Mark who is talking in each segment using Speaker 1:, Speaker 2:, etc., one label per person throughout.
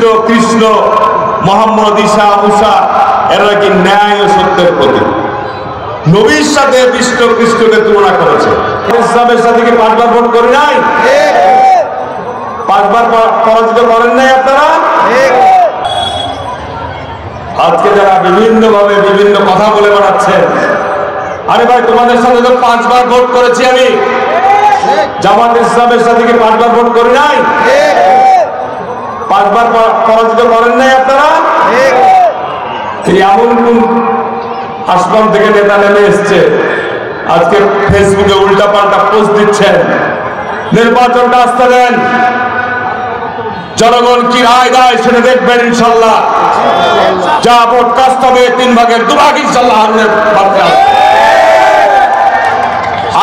Speaker 1: বিষ্ণু কৃষ্ণ মোহাম্মদ ঈসা মুসা এরা কি ন্যায় ও সত্যের প্রতীক। নবীর সাথে বিষ্ণু কৃষ্ণকে তুলনা করেছে। ইসলামের সাথে কি 5 বার ভোট করে নাই? 5 বার পরাজিত করেন নাই আপনারা? আজকে যারা বিভিন্ন ভাবে বিভিন্ন কথা বলে বেড়াচ্ছেন, আরে ভাই তোমাদের সাথে তো 5 বার ভোট করেছি আমি। জামাত ইসলামের সাথে কি 5 বার ভোট করি নাই? 5 বার পরাজিত করেন নাই আপনারা? এমন কোন আসমান থেকে নেতা নেমে এসছে আজকে ফেসবুকে উল্টা পাল্টা পোস্ট দিচ্ছেন? নির্বাচনটা আসতে দেন, জনগণ কি রায় দেয় সেটা দেখবেন ইনশাল্লাহ। যা ভোট কাস্ট হবে 3 ভাগের 2 ভাগ ইনশাল্লাহ।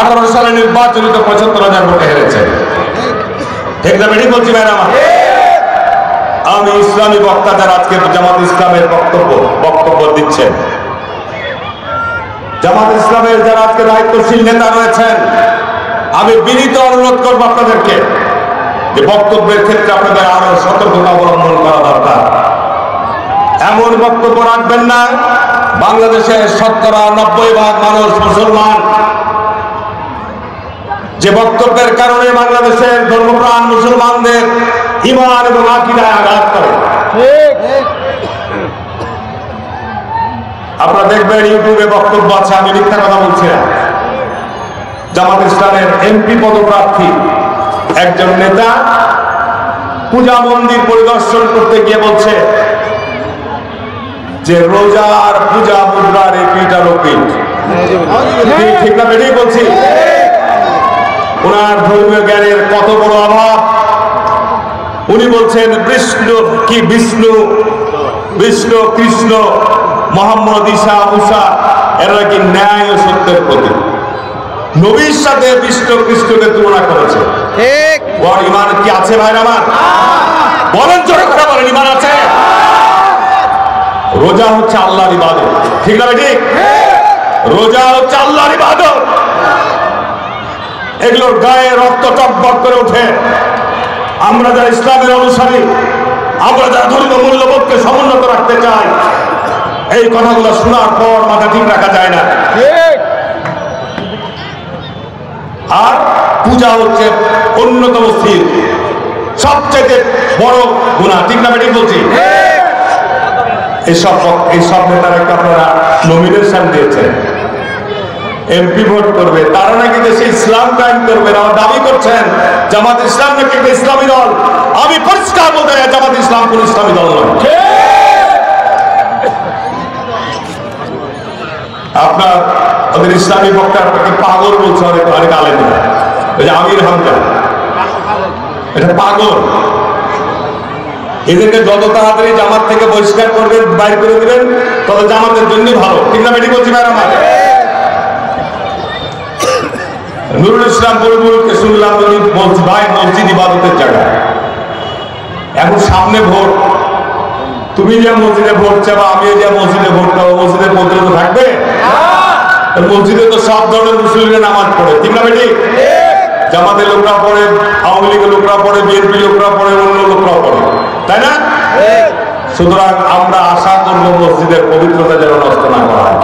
Speaker 1: 18 সালে নির্বাচনিত 75,000 ভোটে হেরেছে। ঠিক না বেশি বলছি ভাই আমার? আমি ইসলামী বক্তা যারা আজকে জামাত ইসলামের বক্তব্য দিচ্ছেন, জামাত ইসলামের যারা আজকে দায়িত্বশীল নেতা রয়েছেন, আমি বিনীত অনুরোধ করবো আপনাদেরকে যে বক্তব্যের ক্ষেত্রে আপনাদের আরো সতর্কতা অবলম্বন করা দরকার। এমন বক্তব্য রাখবেন না বাংলাদেশের 90% মানুষ মুসলমান, যে বক্তব্যের কারণে বাংলাদেশের ধর্মপ্রাণ মুসলমানদের ঈমান এবং আকীদায় আঘাত করে। আপনারা দেখবেন ইউটিউবে বক্তব্য আছে, আমি মিথ্যা কথা বলছি না। জামাত ইসলামের এমপি পদপ্রার্থী একজন নেতা পূজা মন্দির পরিদর্শন করতে গিয়ে বলছে যে রোজার পূজা মুদ্রার পিটার পিঠ। ঠিক না বেরিয়ে বলছি? ওনার ধর্মীয় জ্ঞানের কত বড় অভাব। উনি বলছেন বিষ্ণু কৃষ্ণ মোহাম্মদ ঈসা মুসা এরা কি ন্যায় ও সত্যের প্রতীক। নবীর সাথে বিষ্ণু কৃষ্ণকে তুলনা করেছে। ওর ঈমান কি আছে ভাই আমার? বলেন, জোরে কথা বলেন, ঈমান আছে? রোজা হচ্ছে আল্লাহর ইবাদত, ঠিক না ঠিক? রোজা হচ্ছে আল্লাহর ইবাদত। এগুলোর গায়ে রক্ত টকবক করে ওঠে। আমরা যারা ইসলামের অনুসারী, আমরা যারা ধর্মীয় মূল্যবোধকে সমুন্নত রাখতে চাই, এই কথাগুলো শোনার পর মাথা ঠিক রাখা যায় না। আর পূজা হচ্ছে অন্যতম স্থির সবচেয়ে বড় গুনাহ, ঠিক না ঠিক বলছি? এইসব নেতারাকে আপনারা নমিনেশন দিয়েছেন, এমপি ভোট করবে, তারা নাকি দেশে ইসলাম কায়েম করবে। আমার দাবি করছেন জামাত ইসলাম নাকি একটা ইসলামী দল। আমি পরিষ্কার বলতে চাই জামাত ইসলাম কোন ইসলামী দল নয়। আপনার ওদের ইসলামী বক্তা আপনাকে পাগল বলছে, অনেক আলেমরা। ওই যে আমির হামজা, এটা পাগল। এদেরকে যত তাড়াতাড়ি জামাত থেকে বহিষ্কার করবেন, বাইর করে দিবেন, তত জামাতের জন্য ভালো, ঠিক না বেটি বলছি ভাই আমার? নুরুল ইসলাম বুলবুলকে শুনলাম বলছি ভাই মসজিদ ইবাদতের জায়গা, এখন সামনে ভোট, তুমি যে মসজিদে ভোট চাবা, আমি যে মসজিদে ভোট পাবো, মসজিদের মধ্যে তো থাকবে। মসজিদে তো সব ধরনের মুসলিমরা নামাজ পড়ে, ঠিক না বেটি? জামাতের লোকরা পড়ে, আওয়ামী লীগের লোকরা পড়ে, বিএনপি লোকরা পড়ে, অন্য লোকরা পড়ে, তাই না? সুতরাং আমরা আশা করবো মসজিদের পবিত্রতা যেন নষ্ট না করা হয়।